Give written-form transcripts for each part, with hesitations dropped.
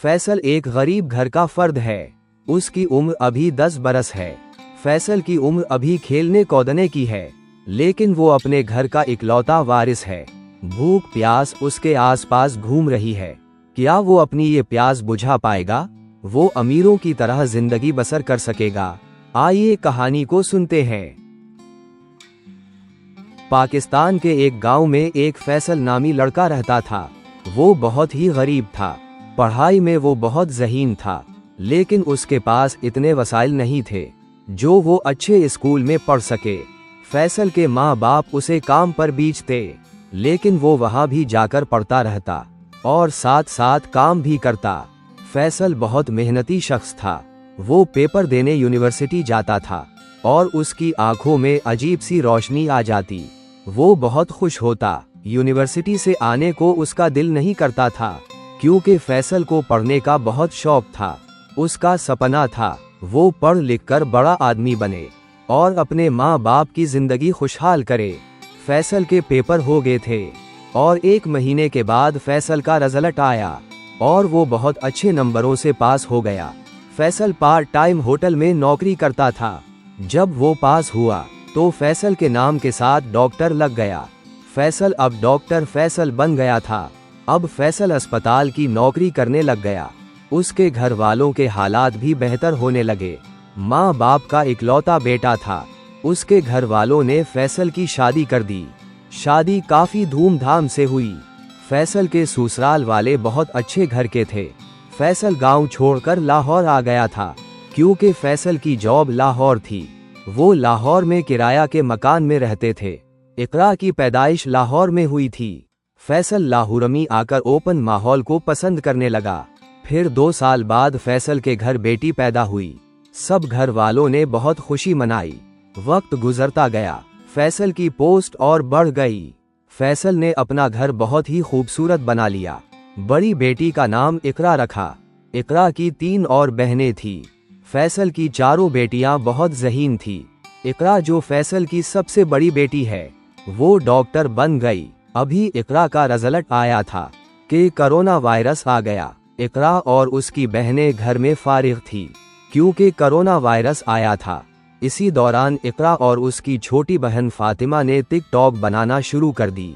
फैसल एक गरीब घर का फर्द है। उसकी उम्र अभी 10 बरस है। फैसल की उम्र अभी खेलने कूदने की है, लेकिन वो अपने घर का इकलौता वारिस है। भूख प्यास उसके आसपास घूम रही है। क्या वो अपनी ये प्यास बुझा पाएगा? वो अमीरों की तरह जिंदगी बसर कर सकेगा? आइए कहानी को सुनते हैं। पाकिस्तान के एक गांव में एक फैसल नामी लड़का रहता था। वो बहुत ही गरीब था। पढ़ाई में वो बहुत ज़हीन था, लेकिन उसके पास इतने वसाइल नहीं थे जो वो अच्छे स्कूल में पढ़ सके। फैसल के माँ बाप उसे काम पर भेजते, लेकिन वो वहाँ भी जाकर पढ़ता रहता और साथ साथ काम भी करता। फैसल बहुत मेहनती शख्स था। वो पेपर देने यूनिवर्सिटी जाता था और उसकी आंखों में अजीब सी रोशनी आ जाती। वो बहुत खुश होता। यूनिवर्सिटी से आने को उसका दिल नहीं करता था, क्योंकि फैसल को पढ़ने का बहुत शौक था। उसका सपना था वो पढ़ लिख कर बड़ा आदमी बने और अपने माँ बाप की जिंदगी खुशहाल करे। फैसल के पेपर हो गए थे और 1 महीने के बाद फैसल का रिजल्ट आया और वो बहुत अच्छे नंबरों से पास हो गया। फैसल पार्ट टाइम होटल में नौकरी करता था। जब वो पास हुआ तो फैसल के नाम के साथ डॉक्टर लग गया। फैसल अब डॉक्टर फैसल बन गया था। अब फैसल अस्पताल की नौकरी करने लग गया। उसके घर वालों के हालात भी बेहतर होने लगे। माँ बाप का इकलौता बेटा था। उसके घर वालों ने फैसल की शादी कर दी। शादी काफी धूमधाम से हुई। फैसल के ससुराल वाले बहुत अच्छे घर के थे। फैसल गांव छोड़कर लाहौर आ गया था, क्योंकि फैसल की जॉब लाहौर थी। वो लाहौर में किराया के मकान में रहते थे। इकरा की पैदाइश लाहौर में हुई थी। फैसल लाहौर में आकर ओपन माहौल को पसंद करने लगा। फिर 2 साल बाद फैसल के घर बेटी पैदा हुई। सब घर वालों ने बहुत खुशी मनाई। वक्त गुजरता गया। फैसल की पोस्ट और बढ़ गई। फैसल ने अपना घर बहुत ही खूबसूरत बना लिया। बड़ी बेटी का नाम इकरा रखा। इकरा की 3 और बहनें थी। फैसल की 4 बेटियां बहुत ज़हीन थी। इकरा जो फैसल की सबसे बड़ी बेटी है, वो डॉक्टर बन गई। अभी इकरा का रिजल्ट आया था कि कोरोना वायरस आ गया। इकरा और उसकी बहनें घर में फारिग थी, क्योंकि कोरोना वायरस आया था। इसी दौरान इकरा और उसकी छोटी बहन फातिमा ने टिकटॉक बनाना शुरू कर दी।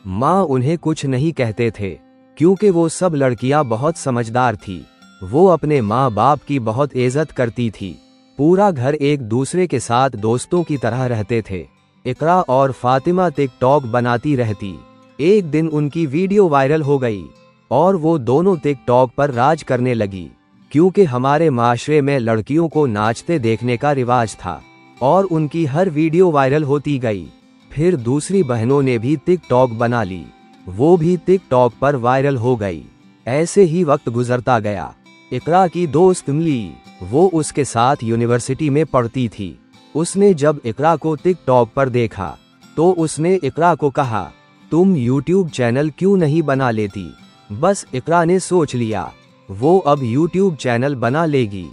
माँ उन्हें कुछ नहीं कहते थे, क्योंकि वो सब लड़कियां बहुत समझदार थी। वो अपने माँ बाप की बहुत इज्जत करती थी। पूरा घर एक दूसरे के साथ दोस्तों की तरह रहते थे। इकरा और फातिमा टिकटॉक बनाती रहती। एक दिन उनकी वीडियो वायरल हो गई और वो दोनों टिकटॉक पर राज करने लगी, क्योंकि हमारे माशरे में लड़कियों को नाचते देखने का रिवाज था और उनकी हर वीडियो वायरल होती गई। फिर दूसरी बहनों ने भी टिकटॉक बना ली। वो भी टिकटॉक पर वायरल हो गई। ऐसे ही वक्त गुजरता गया। इकरा की दोस्त मिली। वो उसके साथ यूनिवर्सिटी में पढ़ती थी। उसने जब इकरा को टिकटॉक पर देखा तो उसने इकरा को कहा, तुम यूट्यूब चैनल क्यों नहीं बना लेती? बस इकरा ने सोच लिया वो अब यूट्यूब चैनल बना लेगी।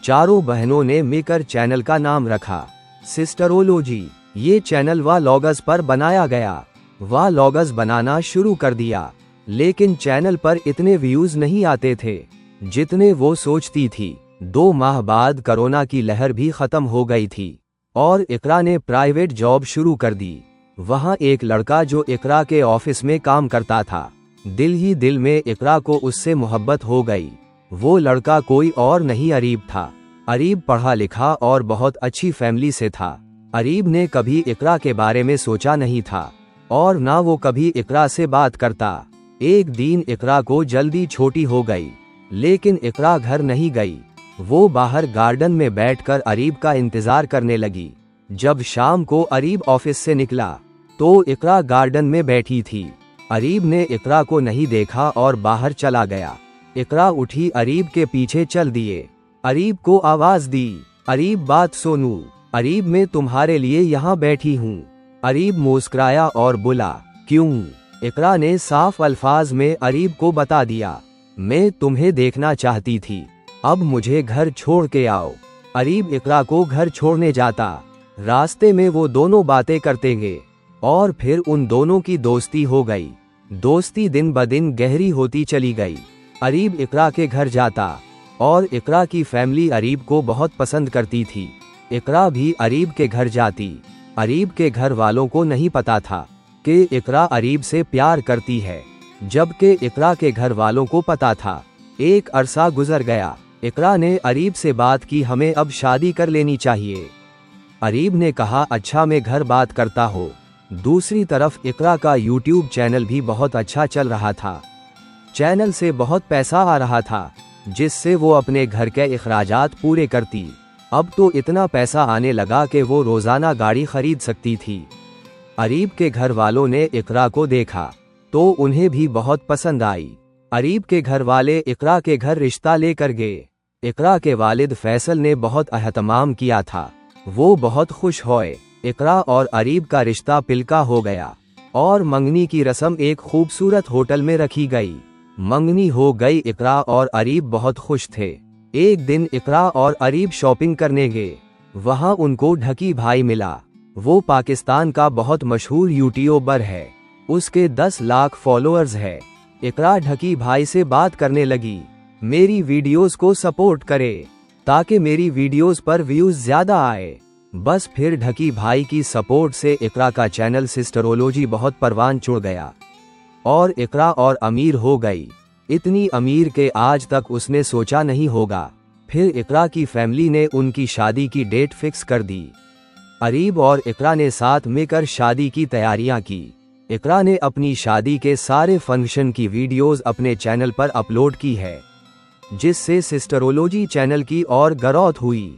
4 बहनों ने मिलकर चैनल का नाम रखा सिस्टरोलॉजी। ये चैनल व्लॉग्स पर बनाया गया। व्लॉग्स बनाना शुरू कर दिया, लेकिन चैनल पर इतने व्यूज नहीं आते थे जितने वो सोचती थी। 2 माह बाद कोरोना की लहर भी खत्म हो गई थी और इकरा ने प्राइवेट जॉब शुरू कर दी। वहाँ एक लड़का जो इकरा के ऑफिस में काम करता था, दिल ही दिल में इकरा को उससे मोहब्बत हो गई। वो लड़का कोई और नहीं अरीब था। अरीब पढ़ा लिखा और बहुत अच्छी फैमिली से था। अरीब ने कभी इकरा के बारे में सोचा नहीं था और ना वो कभी इकरा से बात करता। एक दिन इकरा को जल्दी छुट्टी हो गई, लेकिन इकरा घर नहीं गई। वो बाहर गार्डन में बैठकर अरीब का इंतजार करने लगी। जब शाम को अरीब ऑफिस से निकला तो इकरा गार्डन में बैठी थी। अरीब ने इकरा को नहीं देखा और बाहर चला गया। इकरा उठी, अरीब के पीछे चल दिए। अरीब को आवाज दी, अरीब बात सुनूं। अरीब, मैं तुम्हारे लिए यहाँ बैठी हूँ। अरीब मुस्कुराया और बोला, क्यों? इकरा ने साफ अल्फाज में अरीब को बता दिया, मैं तुम्हें देखना चाहती थी, अब मुझे घर छोड़ के आओ। अरीब इकरा को घर छोड़ने जाता। रास्ते में वो दोनों बातें करते गए और फिर उन दोनों की दोस्ती हो गई। दोस्ती दिन ब दिन गहरी होती चली गई। अरीब इकरा के घर जाता और इकरा की फैमिली अरीब को बहुत पसंद करती थी। इकरा भी अरीब के घर जाती। अरीब के घर वालों को नहीं पता था कि इकरा अरीब से प्यार करती है, जबकि इकरा के घर वालों को पता था। एक अरसा गुजर गया। इकरा ने अरीब से बात की, हमें अब शादी कर लेनी चाहिए। अरीब ने कहा, अच्छा मैं घर बात करता हूँ। दूसरी तरफ इकरा का यूट्यूब चैनल भी बहुत अच्छा चल रहा था। चैनल से बहुत पैसा आ रहा था, जिससे वो अपने घर के अखराजात पूरे करती। अब तो इतना पैसा आने लगा कि वो रोजाना गाड़ी खरीद सकती थी। अरीब के घर वालों ने इकरा को देखा तो उन्हें भी बहुत पसंद आई। अरीब के घर वाले इकरा के घर रिश्ता लेकर गए। इकरा के वालिद फैसल ने बहुत अहतमाम किया था। वो बहुत खुश हुए। इकरा और अरीब का रिश्ता पिलका हो गया और मंगनी की रस्म एक खूबसूरत होटल में रखी गई। मंगनी हो गई। इकरा और अरीब बहुत खुश थे। एक दिन इकरा और अरीब शॉपिंग करने गए। वहां उनको ढकी भाई मिला। वो पाकिस्तान का बहुत मशहूर यूट्यूबर है। उसके 10 लाख फॉलोअर्स है। इकरा ढकी भाई से बात करने लगी, मेरी वीडियोस को सपोर्ट करे ताकि मेरी वीडियोस पर व्यूज ज्यादा आए। बस फिर ढकी भाई की सपोर्ट से इकरा का चैनल सिस्टरोलॉजी बहुत परवान चढ़ गया और इकरा और अमीर हो गई। इतनी अमीर के आज तक उसने सोचा नहीं होगा। फिर इकरा की फैमिली ने उनकी शादी की डेट फिक्स कर दी। अरीब और इकरा ने साथ मिलकर शादी की तैयारियां की। इकरा ने अपनी शादी के सारे फंक्शन की वीडियोस अपने चैनल पर अपलोड की है, जिससे सिस्टरोलॉजी चैनल की और ग्रोथ हुई।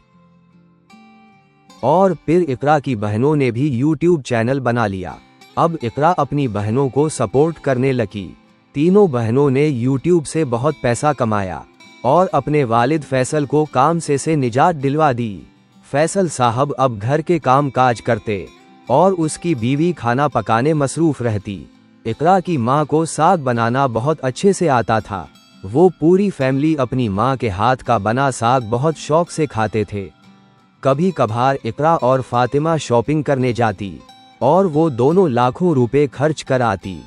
और फिर इकरा की बहनों ने भी यूट्यूब चैनल बना लिया। अब इकरा अपनी बहनों को सपोर्ट करने लगी। तीनों बहनों ने यूट्यूब से बहुत पैसा कमाया और अपने वालिद फैसल को काम से निजात दिलवा दी। फैसल साहब अब घर के काम काज करते और उसकी बीवी खाना पकाने मसरूफ रहती। इकरा की माँ को साग बनाना बहुत अच्छे से आता था। वो पूरी फैमिली अपनी माँ के हाथ का बना साग बहुत शौक से खाते थे। कभी कभार इकरा और फातिमा शॉपिंग करने जाती और वो दोनों लाखों रुपए खर्च कर आती।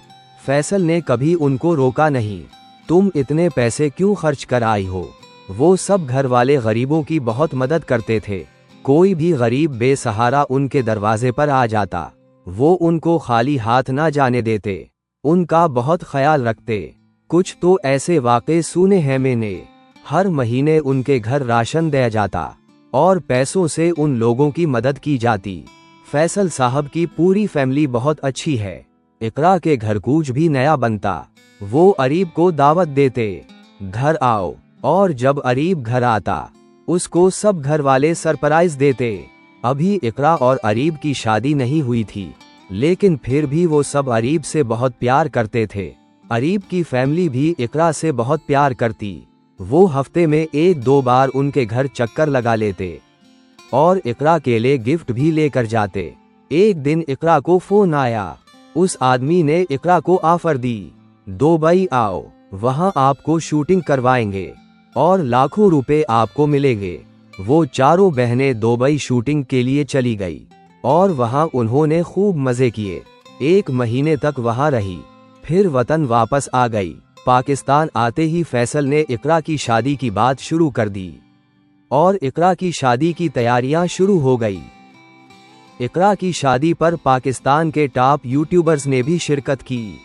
फैसल ने कभी उनको रोका नहीं, तुम इतने पैसे क्यों खर्च कर आई हो। वो सब घर वाले गरीबों की बहुत मदद करते थे। कोई भी गरीब बेसहारा उनके दरवाजे पर आ जाता, वो उनको खाली हाथ ना जाने देते, उनका बहुत ख्याल रखते। कुछ तो ऐसे वाक़े सुने हैं मैंने। हर महीने उनके घर राशन दिया जाता और पैसों से उन लोगों की मदद की जाती। फैसल साहब की पूरी फैमिली बहुत अच्छी है। इकरा के घर कुछ भी नया बनता, वो अरीब को दावत देते, घर आओ। और जब अरीब घर आता, उसको सब घर वाले सरप्राइज देते। अभी इकरा और अरीब की शादी नहीं हुई थी, लेकिन फिर भी वो सब अरीब से बहुत प्यार करते थे। अरीब की फैमिली भी इकरा से बहुत प्यार करती। वो हफ्ते में 1-2 बार उनके घर चक्कर लगा लेते और इकरा के लिए गिफ्ट भी लेकर जाते। एक दिन इकरा को फोन आया। उस आदमी ने इकरा को ऑफर दी, दुबई आओ, वहां आपको शूटिंग करवाएंगे और लाखों रुपए आपको मिलेंगे। वो चारों बहनें दुबई शूटिंग के लिए चली गई और वहां उन्होंने खूब मजे किए। 1 महीने तक वहां रही, फिर वतन वापस आ गई। पाकिस्तान आते ही फैसल ने इकरा की शादी की बात शुरू कर दी और इकरा की शादी की तैयारियां शुरू हो गई। इकरा की शादी पर पाकिस्तान के टॉप यूट्यूबर्स ने भी शिरकत की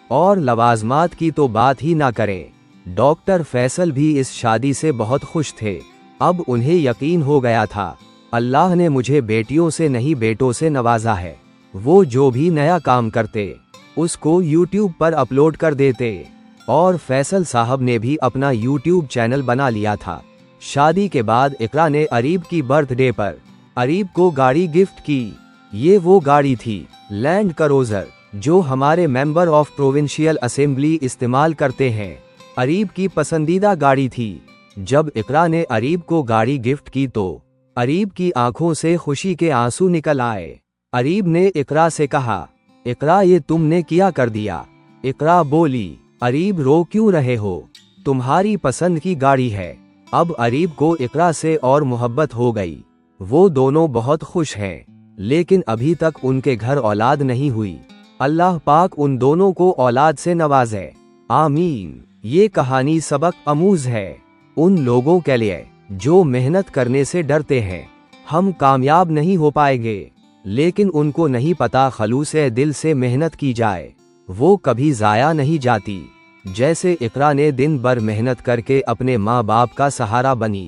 और लवाजमात की तो बात ही ना करें। डॉक्टर फैसल भी इस शादी से बहुत खुश थे। अब उन्हें यकीन हो गया था, अल्लाह ने मुझे बेटियों से नहीं बेटों से नवाजा है। वो जो भी नया काम करते उसको यूट्यूब पर अपलोड कर देते और फैसल साहब ने भी अपना यूट्यूब चैनल बना लिया था। शादी के बाद इकरा ने अरीब की बर्थडे पर अरीब को गाड़ी गिफ्ट की। ये वो गाड़ी थी, लैंड क्रूजर, जो हमारे मेंबर ऑफ प्रोविंशियल असेंबली इस्तेमाल करते हैं। अरीब की पसंदीदा गाड़ी थी। जब इकरा ने अरीब को गाड़ी गिफ्ट की तो अरीब की आंखों से खुशी के आंसू निकल आए। अरीब ने इकरा से कहा, इकरा ये तुमने क्या कर दिया। इकरा बोली, अरीब रो क्यों रहे हो, तुम्हारी पसंद की गाड़ी है। अब अरीब को इकरा से और मोहब्बत हो गई। वो दोनों बहुत खुश हैं, लेकिन अभी तक उनके घर औलाद नहीं हुई। अल्लाह पाक उन दोनों को औलाद से नवाजे, आमीन। ये कहानी सबक आमूज है उन लोगों के लिए जो मेहनत करने से डरते हैं। हम कामयाब नहीं हो पाएंगे, लेकिन उनको नहीं पता खलूस दिल से मेहनत की जाए वो कभी ज़ाया नहीं जाती। जैसे इकरा ने दिन भर मेहनत करके अपने माँ बाप का सहारा बनी।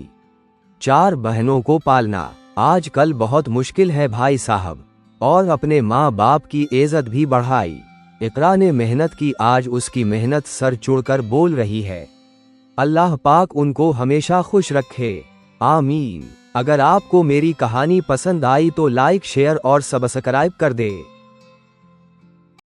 4 बहनों को पालना आजकल बहुत मुश्किल है भाई साहब, और अपने माँ बाप की इज्जत भी बढ़ाई। इकरा ने मेहनत की, आज उसकी मेहनत सर चढ़कर बोल रही है। अल्लाह पाक उनको हमेशा खुश रखे, आमीन। अगर आपको मेरी कहानी पसंद आई तो लाइक, शेयर और सब्सक्राइब कर दे।